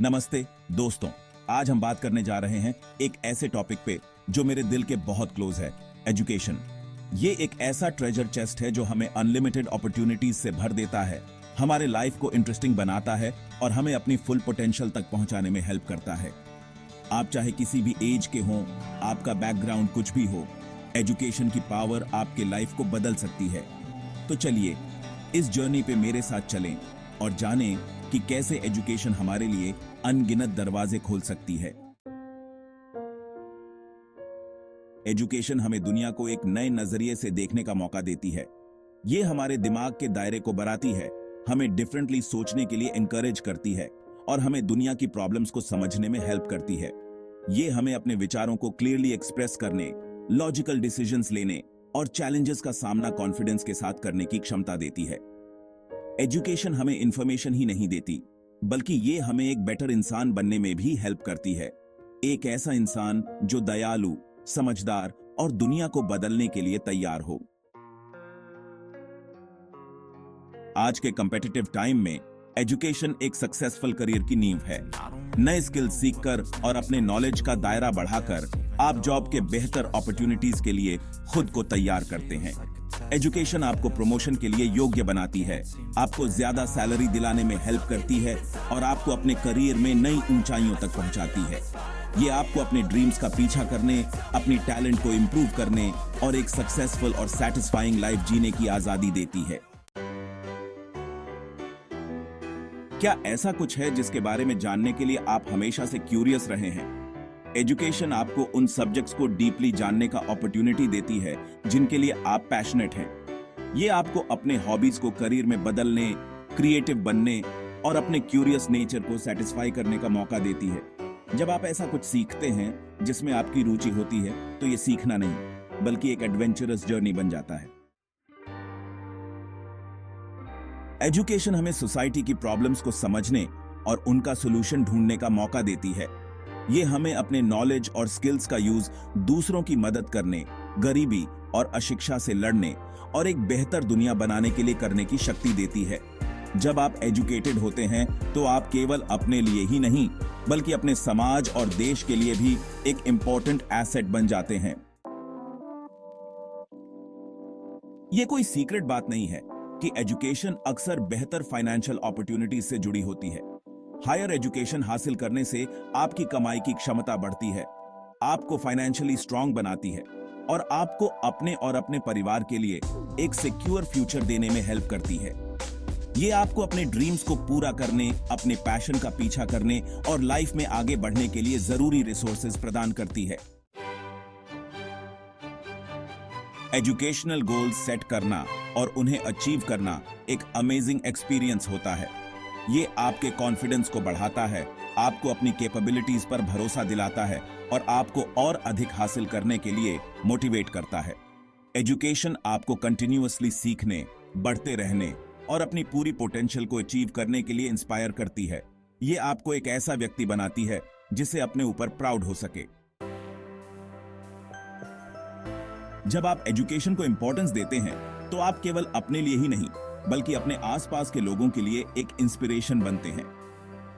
नमस्ते दोस्तों, आज हम बात करने जा रहे हैं एक ऐसे टॉपिक पे जो मेरे दिल के बहुत क्लोज है, एजुकेशन। ये एक ऐसा ट्रेजर चेस्ट है जो हमें अनलिमिटेड अपॉर्चुनिटीज से भर देता है, हमारे लाइफ को इंटरेस्टिंग बनाता है और हमें अपनी फुल पोटेंशियल तक पहुंचाने में हेल्प करता है। आप चाहे किसी भी एज के हों, आपका बैकग्राउंड कुछ भी हो, एजुकेशन की पावर आपके लाइफ को बदल सकती है। तो चलिए इस जर्नी पे मेरे साथ चलें और जानें कि कैसे एजुकेशन हमारे लिए अनगिनत दरवाजे खोल सकती है। एजुकेशन हमें दुनिया को एक नए नजरिए से देखने का मौका देती है। ये हमारे दिमाग के दायरे को बढ़ाती है, हमें डिफरेंटली सोचने के लिए एनकरेज करती है और हमें दुनिया की प्रॉब्लम्स को समझने में हेल्प करती है। ये हमें अपने विचारों को क्लियरली एक्सप्रेस करने, लॉजिकल डिसीजंस लेने और चैलेंजेस का सामना कॉन्फिडेंस के साथ करने की क्षमता देती है। एजुकेशन हमें इंफॉर्मेशन ही नहीं देती, बल्कि ये हमें एक बेटर इंसान बनने में भी हेल्प करती है। एक ऐसा इंसान जो दयालु, समझदार और दुनिया को बदलने के लिए तैयार हो। आज के कॉम्पिटिटिव टाइम में एजुकेशन एक सक्सेसफुल करियर की नींव है। नए स्किल्स सीखकर और अपने नॉलेज का दायरा बढ़ाकर आप जॉब के बेहतर अपॉर्चुनिटीज के लिए खुद को तैयार करते हैं। एजुकेशन आपको प्रमोशन के लिए योग्य बनाती है, आपको ज्यादा सैलरी दिलाने में हेल्प करती है और आपको अपने करियर में नई ऊंचाइयों तक पहुंचाती है। ये आपको अपने ड्रीम्स का पीछा करने, अपनी टैलेंट को इंप्रूव करने और एक सक्सेसफुल और सैटिस्फाइंग लाइफ जीने की आजादी देती है। क्या ऐसा कुछ है जिसके बारे में जानने के लिए आप हमेशा से क्यूरियस रहे हैं? एजुकेशन आपको उन सब्जेक्ट्स को डीपली जानने का अपॉर्चुनिटी देती है जिनके लिए आप पैशनेट हैं। ये आपको अपने हॉबीज को करियर में बदलने, क्रिएटिव बनने और अपने क्यूरियस नेचर को सेटिस्फाई करने का मौका देती है। जब आप ऐसा कुछ सीखते हैं जिसमें आपकी रुचि होती है, तो ये सीखना नहीं बल्कि एक एडवेंचरस जर्नी बन जाता है। एजुकेशन हमें सोसाइटी की प्रॉब्लम्स को समझने और उनका सॉल्यूशन ढूंढने का मौका देती है। ये हमें अपने नॉलेज और स्किल्स का यूज दूसरों की मदद करने, गरीबी और अशिक्षा से लड़ने और एक बेहतर दुनिया बनाने के लिए करने की शक्ति देती है। जब आप एजुकेटेड होते हैं तो आप केवल अपने लिए ही नहीं बल्कि अपने समाज और देश के लिए भी एक इंपॉर्टेंट एसेट बन जाते हैं। ये कोई सीक्रेट बात नहीं है कि एजुकेशन अक्सर बेहतर फाइनेंशियल अपॉर्चुनिटीज से जुड़ी होती है। हायर एजुकेशन हासिल करने से आपकी कमाई की क्षमता बढ़ती है, आपको फाइनेंशियली स्ट्रांग बनाती है और आपको अपने और अपने परिवार के लिए एक सिक्योर फ्यूचर देने में हेल्प करती है। ये आपको अपने ड्रीम्स को पूरा करने, अपने पैशन का पीछा करने और लाइफ में आगे बढ़ने के लिए जरूरी रिसोर्सेज प्रदान करती है। एजुकेशनल गोल्स सेट करना और उन्हें अचीव करना एक अमेजिंग एक्सपीरियंस होता है। ये आपके कॉन्फिडेंस को बढ़ाता है, आपको अपनी कैपेबिलिटीज पर भरोसा दिलाता है और आपको और अधिक हासिल करने के लिए मोटिवेट करता है। एजुकेशन आपको कंटिन्यूअसली सीखने, बढ़ते रहने और अपनी पूरी पोटेंशियल को अचीव करने के लिए इंस्पायर करती है। ये आपको एक ऐसा व्यक्ति बनाती है जिसे अपने ऊपर प्राउड हो सके। जब आप एजुकेशन को इंपॉर्टेंस देते हैं तो आप केवल अपने लिए ही नहीं बल्कि अपने आसपास के लोगों के लिए एक इंस्पिरेशन बनते हैं।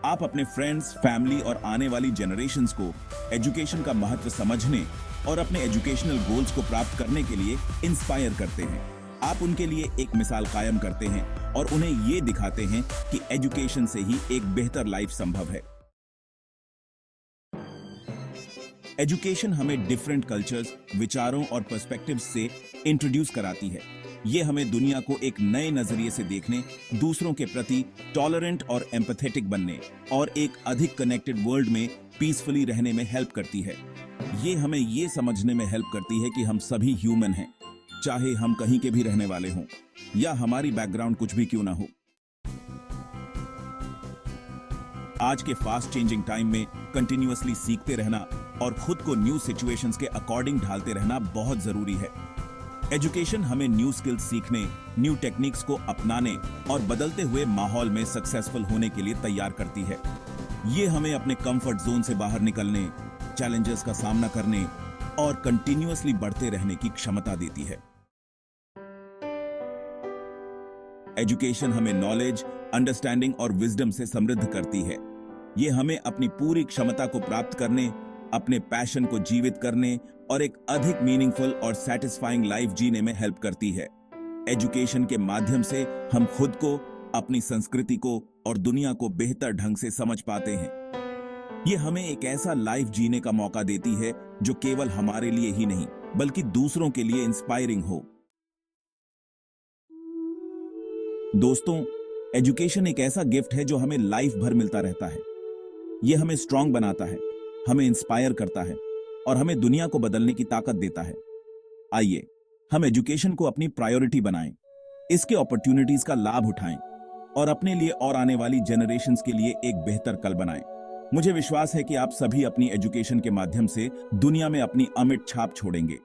आप अपने फ्रेंड्स, फैमिली और आने वाली जनरेशन्स को एजुकेशन का महत्व समझने और अपने एजुकेशनल गोल्स को प्राप्त करने के लिए इंस्पायर करते हैं। आप उनके लिए एक मिसाल कायम करते हैं और उन्हें ये दिखाते हैं कि एजुकेशन से ही एक बेहतर लाइफ संभव है। एजुकेशन हमें डिफरेंट कल्चर्स, विचारों और पर्सपेक्टिव्स से इंट्रोड्यूस कराती है। ये हमें दुनिया को एक नए नजरिए से देखने, दूसरों के प्रति टॉलरेंट और एम्पैथेटिक बनने और एक अधिक कनेक्टेड वर्ल्ड में पीसफुली रहने में हेल्प करती है। ये हमें ये समझने में हेल्प करती है कि हम सभी ह्यूमन हैं, चाहे हम कहीं के भी रहने वाले हों या हमारी बैकग्राउंड कुछ भी क्यों ना हो। आज के फास्ट चेंजिंग टाइम में कंटिन्यूअसली सीखते रहना और खुद को न्यू सिचुएशंस के अकॉर्डिंग ढालते रहना बहुत जरूरी है। एजुकेशन हमें न्यू स्किल्स सीखने, न्यू टेक्निक्स को अपनाने और बदलते हुए माहौल में सक्सेसफुल होने के लिए तैयार करती है। ये हमें अपने कंफर्ट जोन से बाहर निकलने, चैलेंजेस का सामना करने और कंटिन्यूअसली बढ़ते रहने की क्षमता देती है। एजुकेशन हमें नॉलेज, अंडरस्टैंडिंग और विजडम से समृद्ध करती है। ये हमें अपनी पूरी क्षमता को प्राप्त करने, अपने पैशन को जीवित करने और एक अधिक मीनिंगफुल और सेटिस्फाइंग लाइफ जीने में हेल्प करती है। एजुकेशन के माध्यम से हम खुद को, अपनी संस्कृति को और दुनिया को बेहतर ढंग से समझ पाते हैं। ये हमें एक ऐसा लाइफ जीने का मौका देती है जो केवल हमारे लिए ही नहीं बल्कि दूसरों के लिए इंस्पायरिंग हो। दोस्तों, एजुकेशन एक ऐसा गिफ्ट है जो हमें लाइफ भर मिलता रहता है। ये हमें स्ट्रांग बनाता है, हमें इंस्पायर करता है और हमें दुनिया को बदलने की ताकत देता है। आइए हम एजुकेशन को अपनी प्रायोरिटी बनाएं, इसके अपॉर्चुनिटीज का लाभ उठाएं और अपने लिए और आने वाली जनरेशंस के लिए एक बेहतर कल बनाएं। मुझे विश्वास है कि आप सभी अपनी एजुकेशन के माध्यम से दुनिया में अपनी अमिट छाप छोड़ेंगे।